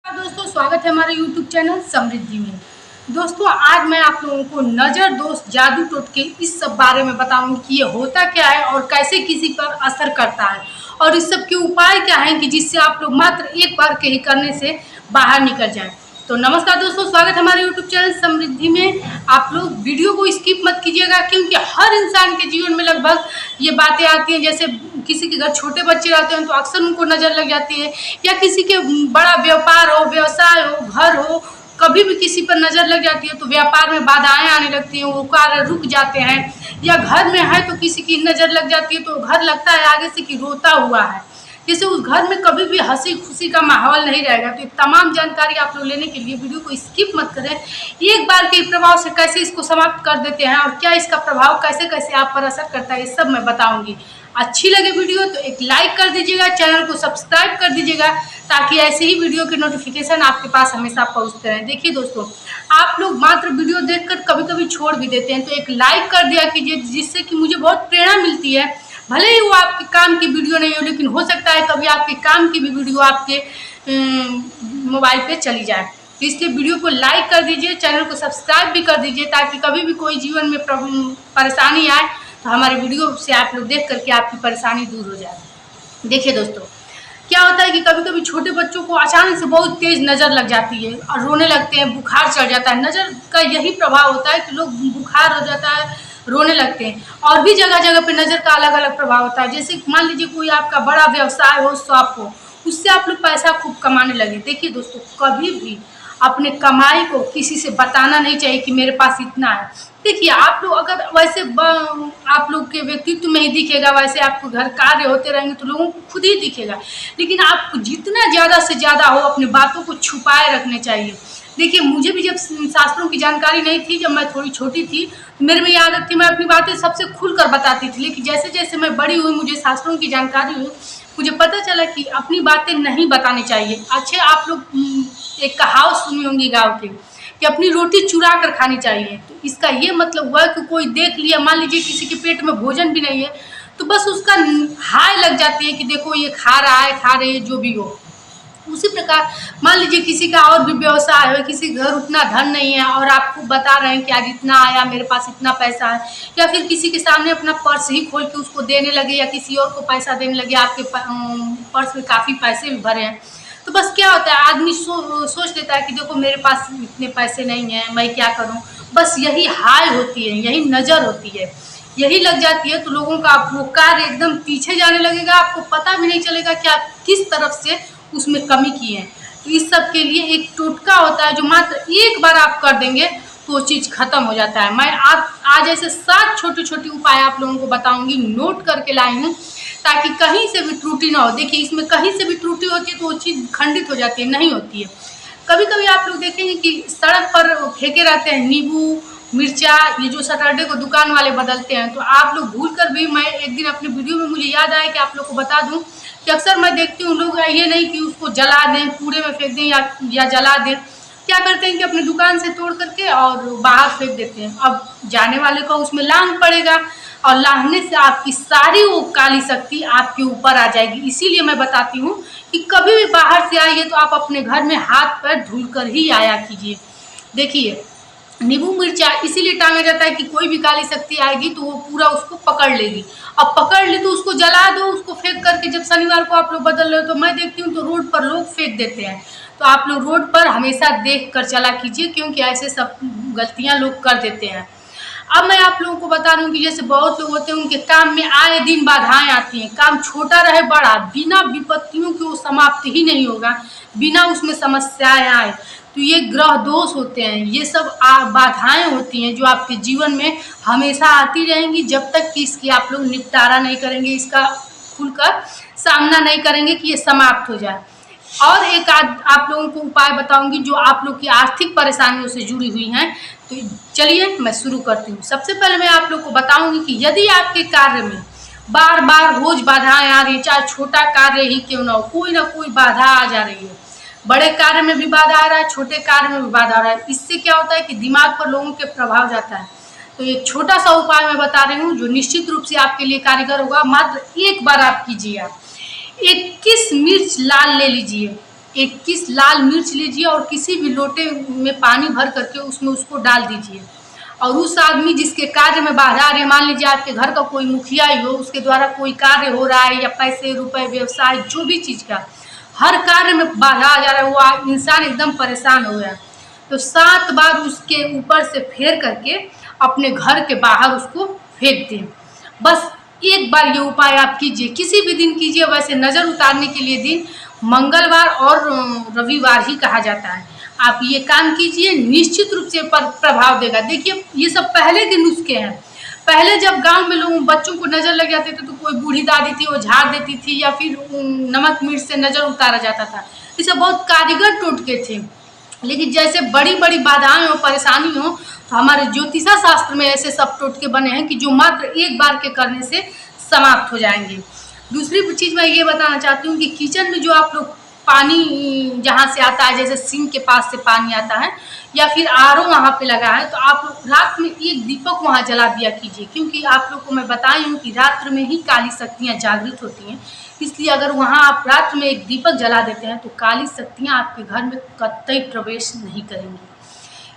दोस्तों, स्वागत है हमारे YouTube चैनल समृद्धि में। दोस्तों, आज मैं आप लोगों को नज़र दोष, जादू टोटके इस सब बारे में बताऊंगी कि ये होता क्या है और कैसे किसी पर असर करता है और इस सब के उपाय क्या हैं कि जिससे आप लोग मात्र एक बार के ही करने से बाहर निकल जाएं। तो नमस्कार दोस्तों, स्वागत है हमारे YouTube चैनल समृद्धि में। आप लोग वीडियो को स्किप मत कीजिएगा क्योंकि हर इंसान के जीवन में लगभग ये बातें आती हैं। जैसे किसी के घर छोटे बच्चे रहते हैं तो अक्सर उनको नज़र लग जाती है, या किसी के बड़ा व्यापार हो, व्यवसाय हो, घर हो, कभी भी किसी पर नज़र लग जाती है तो व्यापार में बाधाएं आने लगती हैं, वो कार्य रुक जाते हैं। या घर में है तो किसी की नज़र लग जाती है तो घर लगता है आगे से कि रोता हुआ है, जैसे उस घर में कभी भी हंसी खुशी का माहौल नहीं रहेगा। तो तमाम जानकारी आप लोग लेने के लिए वीडियो को स्किप मत करें। एक बार के प्रभाव से कैसे इसको समाप्त कर देते हैं और क्या इसका प्रभाव कैसे कैसे आप पर असर करता है, ये सब मैं बताऊंगी। अच्छी लगे वीडियो तो एक लाइक कर दीजिएगा, चैनल को सब्सक्राइब कर दीजिएगा ताकि ऐसे ही वीडियो के नोटिफिकेशन आपके पास हमेशा पहुंचते रहें। देखिए दोस्तों, आप लोग मात्र वीडियो देखकर कभी कभी छोड़ भी देते हैं, तो एक लाइक कर दिया कीजिए जिससे कि मुझे बहुत प्रेरणा मिलती है। भले ही वो आपके काम की वीडियो नहीं हो, लेकिन हो सकता है कभी आपके काम की भी वीडियो आपके मोबाइल पे चली जाए। तो इसलिए वीडियो को लाइक कर दीजिए, चैनल को सब्सक्राइब भी कर दीजिए ताकि कभी भी कोई जीवन में परेशानी आए तो हमारे वीडियो से आप लोग देख करके आपकी परेशानी दूर हो जाए। देखिए दोस्तों, क्या होता है कि कभी कभी छोटे बच्चों को अचानक से बहुत तेज नज़र लग जाती है और रोने लगते हैं, बुखार चढ़ जाता है। नज़र का यही प्रभाव होता है कि लोग बुखार हो जाता है, रोने लगते हैं। और भी जगह जगह पे नज़र का अलग अलग प्रभाव होता है। जैसे मान लीजिए कोई आपका बड़ा व्यवसाय हो, शॉप हो, उससे आप लोग पैसा खूब कमाने लगे। देखिए दोस्तों, कभी भी अपने कमाई को किसी से बताना नहीं चाहिए कि मेरे पास इतना है। देखिए, आप लोग अगर वैसे आप लोग के व्यक्तित्व में ही दिखेगा, वैसे आपको घर कार्य होते रहेंगे तो लोगों को खुद ही दिखेगा। लेकिन आपको जितना ज़्यादा से ज़्यादा हो अपनी बातों को छुपाए रखने चाहिए। देखिए, मुझे भी जब शास्त्रों की जानकारी नहीं थी, जब मैं थोड़ी छोटी थी, मेरे में ये आदत थी मैं अपनी बातें सबसे खुलकर बताती थी। लेकिन जैसे जैसे मैं बड़ी हुई, मुझे शास्त्रों की जानकारी हुई, मुझे पता चला कि अपनी बातें नहीं बतानी चाहिए। अच्छे आप लोग एक कहावत सुनी होंगी गाँव के कि अपनी रोटी चुरा कर खानी चाहिए। तो इसका ये मतलब हुआ कि कोई देख लिया, मान लीजिए किसी के पेट में भोजन भी नहीं है, तो बस उसका हाय लग जाती है कि देखो ये खा रहा है, खा रहे, जो भी हो। उसी प्रकार मान लीजिए किसी का और भी व्यवसाय है, किसी घर उतना धन नहीं है और आपको बता रहे हैं कि आज इतना आया, मेरे पास इतना पैसा है, या फिर किसी के सामने अपना पर्स ही खोल के उसको देने लगे या किसी और को पैसा देने लगे, आपके पर्स में काफ़ी पैसे भी भरे हैं, तो बस क्या होता है आदमी सोच लेता है कि देखो मेरे पास इतने पैसे नहीं हैं, मैं क्या करूं। बस यही हाय होती है, यही नज़र होती है, यही लग जाती है। तो लोगों का वो कार्य एकदम पीछे जाने लगेगा, आपको पता भी नहीं चलेगा कि आप किस तरफ से उसमें कमी की है। तो इस सब के लिए एक टोटका होता है जो मात्र एक बार आप कर देंगे तो वो चीज़ खत्म हो जाता है। मैं आज ऐसे 7 छोटे छोटे उपाय आप लोगों को बताऊंगी, नोट करके लाई हूँ ताकि कहीं से भी त्रुटि ना हो। देखिए, इसमें कहीं से भी त्रुटि होती है तो वो चीज़ खंडित हो जाती है, नहीं होती है। कभी कभी आप लोग देखेंगे कि सड़क पर फेंके रहते हैं नींबू, मिर्चा, ये जो सैटरडे को दुकान वाले बदलते हैं, तो आप लोग भूल कर भी, मैं एक दिन अपने वीडियो में मुझे याद आया कि आप लोग को बता दूं कि अक्सर मैं देखती हूँ लोग ये नहीं कि उसको जला दें, कूड़े में फेंक दें या जला दें, क्या करते हैं कि अपनी दुकान से तोड़ करके और बाहर फेंक देते हैं। अब जाने वाले को उसमें लांग पड़ेगा और लांघने से आपकी सारी वो काली शक्ति आपके ऊपर आ जाएगी। इसीलिए मैं बताती हूँ कि कभी भी बाहर से आइए तो आप अपने घर में हाथ पैर धुल कर ही आया कीजिए। देखिए, नींबू मिर्चा इसीलिए टांगा जाता है कि कोई भी काली शक्ति आएगी तो वो पूरा उसको पकड़ लेगी। अब पकड़ ली तो उसको जला दो, उसको फेंक करके जब शनिवार को आप लोग बदल रहे हो तो मैं देखती हूँ तो रोड पर लोग फेंक देते हैं। तो आप लोग रोड पर हमेशा देख कर चला कीजिए क्योंकि ऐसे सब गलतियाँ लोग कर देते हैं। अब मैं आप लोगों को बता रही हूँ कि जैसे बहुत लोग होते हैं उनके काम में आए दिन बाधाएं आती हैं, काम छोटा रहे बड़ा, बिना विपत्तियों के वो समाप्त ही नहीं होगा, बिना उसमें समस्याएं आए। तो ये ग्रह दोष होते हैं, ये सब बाधाएं होती हैं जो आपके जीवन में हमेशा आती रहेंगी जब तक कि इसकी आप लोग निपटारा नहीं करेंगे, इसका खुलकर सामना नहीं करेंगे कि ये समाप्त हो जाए। और एक आप लोगों को उपाय बताऊंगी जो आप लोग की आर्थिक परेशानियों से जुड़ी हुई हैं। तो चलिए मैं शुरू करती हूँ। सबसे पहले मैं आप लोग को बताऊंगी कि यदि आपके कार्य में बार बार रोज बाधाएं आ रही है, चाहे छोटा कार्य ही क्यों ना कोई बाधा आ जा रही है, बड़े कार्य में भी बाधा आ रहा है, छोटे कार्य में भी बाधा आ रहा है, इससे क्या होता है कि दिमाग पर लोगों के प्रभाव जाता है। तो एक छोटा सा उपाय मैं बता रही हूँ जो निश्चित रूप से आपके लिए कारगर होगा। मात्र एक बार आप कीजिए। 21 मिर्च लाल ले लीजिए, 21 लाल मिर्च लीजिए और किसी भी लोटे में पानी भर करके उसमें उसको डाल दीजिए। और उस आदमी जिसके कार्य में बाधा आ रही है, मान लीजिए आपके घर का कोई मुखिया ही हो, उसके द्वारा कोई कार्य हो रहा है या पैसे रुपए व्यवसाय जो भी चीज़ का हर कार्य में बाधा आ जा रहा है, वो इंसान एकदम परेशान हो गया, तो 7 बार उसके ऊपर से फेर करके अपने घर के बाहर उसको फेंक दें। बस एक बार ये उपाय आप कीजिए, किसी भी दिन कीजिए। वैसे नज़र उतारने के लिए दिन मंगलवार और रविवार ही कहा जाता है। आप ये काम कीजिए, निश्चित रूप से प्रभाव देगा। देखिए ये सब पहले के नुस्खे हैं। पहले जब गांव में लोग बच्चों को नज़र लग जाते थे तो कोई बूढ़ी दादी थी, वो झाड़ देती थी या फिर नमक मिर्च से नज़र उतारा जाता था। ये सब बहुत कारीगर टोटके थे। लेकिन जैसे बड़ी बड़ी बाधाएं हो, परेशानी हो, तो हमारे ज्योतिषा शास्त्र में ऐसे सब टोटके बने हैं कि जो मात्र एक बार के करने से समाप्त हो जाएंगे। दूसरी चीज़ मैं ये बताना चाहती हूँ कि किचन में जो आप लोग पानी जहाँ से आता है, जैसे सिंक के पास से पानी आता है या फिर आरओ वहाँ पे लगा है, तो आप लोग रात में एक दीपक वहाँ जला दिया कीजिए, क्योंकि आप लोग को मैं बताई हूँ कि रात्र में ही काली शक्तियाँ जागृत होती हैं। इसलिए अगर वहाँ आप रात में एक दीपक जला देते हैं तो काली शक्तियाँ आपके घर में कतई प्रवेश नहीं करेंगी।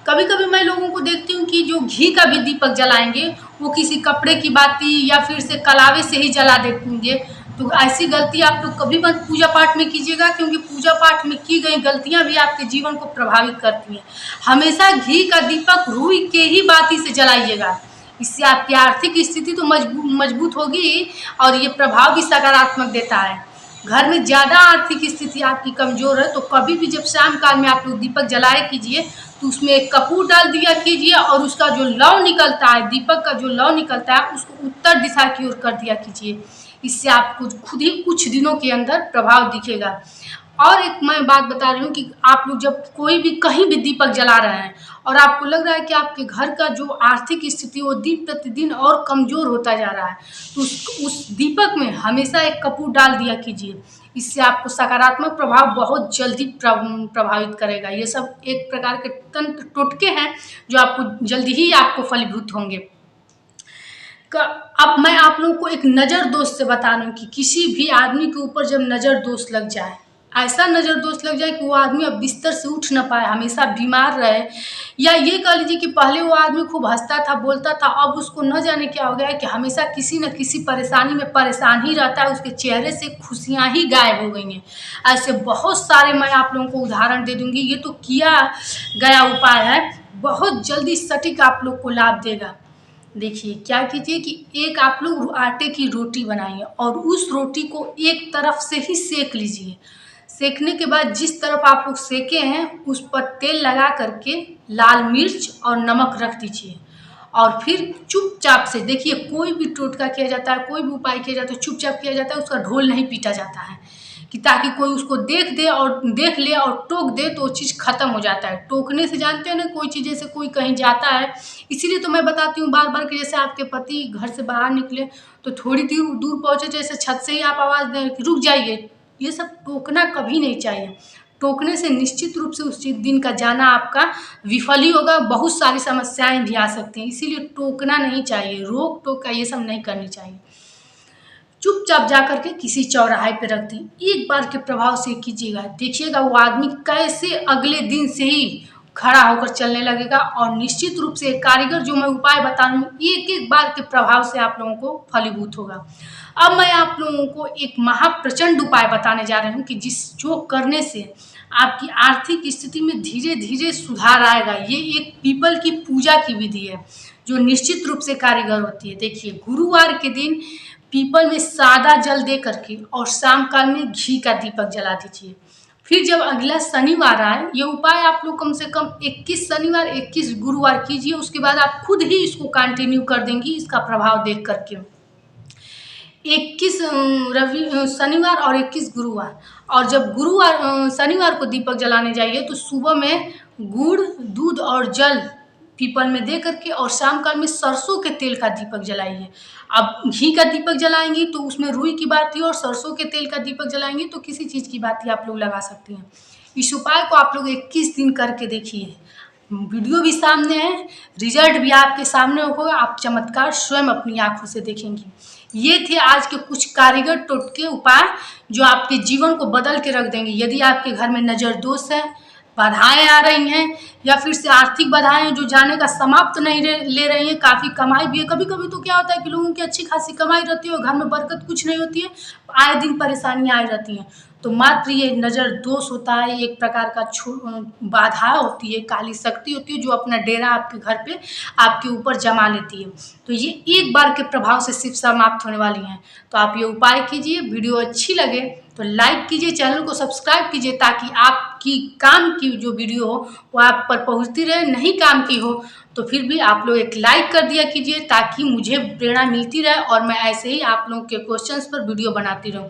कभी कभी मैं लोगों को देखती हूँ कि जो घी का भी दीपक जलाएंगे वो किसी कपड़े की बाती या फिर से कलावे से ही जला देंगे। तो ऐसी गलती आप लोग कभी मत पूजा पाठ में कीजिएगा, क्योंकि पूजा पाठ में की गई गलतियाँ भी आपके जीवन को प्रभावित करती हैं। हमेशा घी का दीपक रुई के ही बाती से जलाइएगा, इससे आपकी आर्थिक स्थिति तो मजबूत होगी और ये प्रभाव भी सकारात्मक देता है। घर में ज़्यादा आर्थिक स्थिति आपकी कमज़ोर है तो कभी भी जब शाम काल में आप लोग दीपक जलाए कीजिए तो उसमें एक कपूर डाल दिया कीजिए और उसका जो लौ निकलता है, दीपक का जो लौ निकलता है, उसको उत्तर दिशा की ओर कर दिया कीजिए। इससे आपको खुद ही कुछ दिनों के अंदर प्रभाव दिखेगा। और एक मैं बात बता रही हूँ कि आप लोग जब कोई भी कहीं भी दीपक जला रहे हैं और आपको लग रहा है कि आपके घर का जो आर्थिक स्थिति वो दिन प्रतिदिन और कमज़ोर होता जा रहा है, तो उस दीपक में हमेशा एक कपूर डाल दिया कीजिए। इससे आपको सकारात्मक प्रभाव बहुत जल्दी प्रभावित करेगा। ये सब एक प्रकार के तंत्र टोटके हैं जो आपको जल्दी ही आपको फलीभूत होंगे। अब मैं आप लोगों को एक नज़र दोष से बता रही हूँ कि किसी भी आदमी के ऊपर जब नज़र दोष लग जाए, ऐसा नज़र दोष लग जाए कि वो आदमी अब बिस्तर से उठ ना पाए, हमेशा बीमार रहे, या ये कह लीजिए कि पहले वो आदमी खूब हंसता था, बोलता था, अब उसको न जाने क्या हो गया है कि हमेशा किसी न किसी परेशानी में परेशान ही रहता है, उसके चेहरे से खुशियाँ ही गायब हो गई हैं। ऐसे बहुत सारे मैं आप लोगों को उदाहरण दे दूँगी। ये तो किया गया उपाय है, बहुत जल्दी सटीक आप लोग को लाभ देगा। देखिए क्या कीजिए कि एक आप लोग आटे की रोटी बनाइए और उस रोटी को एक तरफ से ही सेक लीजिए। सेकने के बाद जिस तरफ आप लोग सेके हैं उस पर तेल लगा करके लाल मिर्च और नमक रख दीजिए और फिर चुपचाप से, देखिए कोई भी टोटका किया जाता है, कोई भी उपाय किया जाता है, चुपचाप किया जाता है, उसका ढोल नहीं पीटा जाता है कि ताकि कोई उसको देख ले और टोक दे तो वो चीज़ खत्म हो जाता है। टोकने से जानते हैं ना, कोई चीज़ जैसे कोई कहीं जाता है, इसीलिए तो मैं बताती हूँ बार बार कि जैसे आपके पति घर से बाहर निकले तो थोड़ी दूर पहुँचे, जैसे छत से ही आप आवाज़ दें कि रुक जाइए, ये सब टोकना कभी नहीं चाहिए। टोकने से निश्चित रूप से उस दिन का जाना आपका विफल ही होगा, बहुत सारी समस्याएं भी आ सकती हैं। इसीलिए टोकना नहीं चाहिए, रोक टोक का ये सब नहीं करनी चाहिए। चुपचाप जा करके किसी चौराहे पे रख दी, एक बार के प्रभाव से कीजिएगा, देखिएगा वो आदमी कैसे अगले दिन से ही खड़ा होकर चलने लगेगा और निश्चित रूप से कारीगर जो मैं उपाय बता रही हूँ एक एक बार के प्रभाव से आप लोगों को फलीभूत होगा। अब मैं आप लोगों को एक महाप्रचंड उपाय बताने जा रही हूँ कि जो करने से आपकी आर्थिक स्थिति में धीरे धीरे सुधार आएगा। ये एक पीपल की पूजा की विधि है जो निश्चित रूप से कारीगर होती है। देखिए गुरुवार के दिन पीपल में सादा जल दे करके और शाम काल में घी का दीपक जला दीजिए। फिर जब अगला शनिवार आए, ये उपाय आप लोग कम से कम 21 शनिवार 21 गुरुवार कीजिए, उसके बाद आप खुद ही इसको कंटिन्यू कर देंगी इसका प्रभाव देख करके। 21 शनिवार और 21 गुरुवार, और जब शनिवार को दीपक जलाने जाइए तो सुबह में गुड़ दूध और जल पीपल में दे करके और शाम काल में सरसों के तेल का दीपक जलाइए। अब घी का दीपक जलाएंगी तो उसमें रुई की बाती और सरसों के तेल का दीपक जलाएंगी तो किसी चीज़ की बाती आप लोग लगा सकती हैं। इस उपाय को आप लोग 21 दिन करके देखिए, वीडियो भी सामने है, रिजल्ट भी आपके सामने होगा, आप चमत्कार स्वयं अपनी आंखों से देखेंगी। ये थे आज के कुछ कारीगर टोटके उपाय जो आपके जीवन को बदल के रख देंगे। यदि आपके घर में नज़र दोष है, बाधाएं आ रही हैं, या फिर से आर्थिक बाधाएं हैं जो जाने का समाप्त नहीं ले रही हैं, काफ़ी कमाई भी है। कभी कभी तो क्या होता है कि लोगों की अच्छी खासी कमाई रहती है और घर में बरकत कुछ नहीं होती है, आए दिन परेशानियां आई रहती हैं। तो मात्र ये नज़र दोष होता है, एक प्रकार का बाधा होती है, काली शक्ति होती है जो अपना डेरा आपके घर पे आपके ऊपर जमा लेती है। तो ये एक बार के प्रभाव से सिर्फ समाप्त होने वाली हैं। तो आप ये उपाय कीजिए। वीडियो अच्छी लगे तो लाइक कीजिए, चैनल को सब्सक्राइब कीजिए, ताकि आपकी काम की जो वीडियो हो वो आप पर पहुंचती रहे। नहीं काम की हो तो फिर भी आप लोग एक लाइक कर दिया कीजिए, ताकि मुझे प्रेरणा मिलती रहे और मैं ऐसे ही आप लोगों के क्वेश्चंस पर वीडियो बनाती रहूं।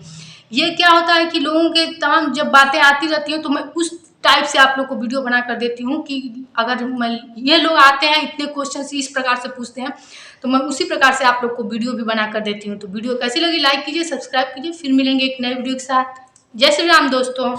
ये क्या होता है कि लोगों के तमाम जब बातें आती रहती हैं तो मैं उस टाइप से आप लोग को वीडियो बना कर देती हूँ कि अगर मैं ये लोग आते हैं इतने क्वेश्चन इस प्रकार से पूछते हैं तो मैं उसी प्रकार से आप लोग को वीडियो भी बना कर देती हूँ। तो वीडियो कैसी लगी लाइक कीजिए, सब्सक्राइब कीजिए। फिर मिलेंगे एक नए वीडियो के साथ। जय श्री राम दोस्तों।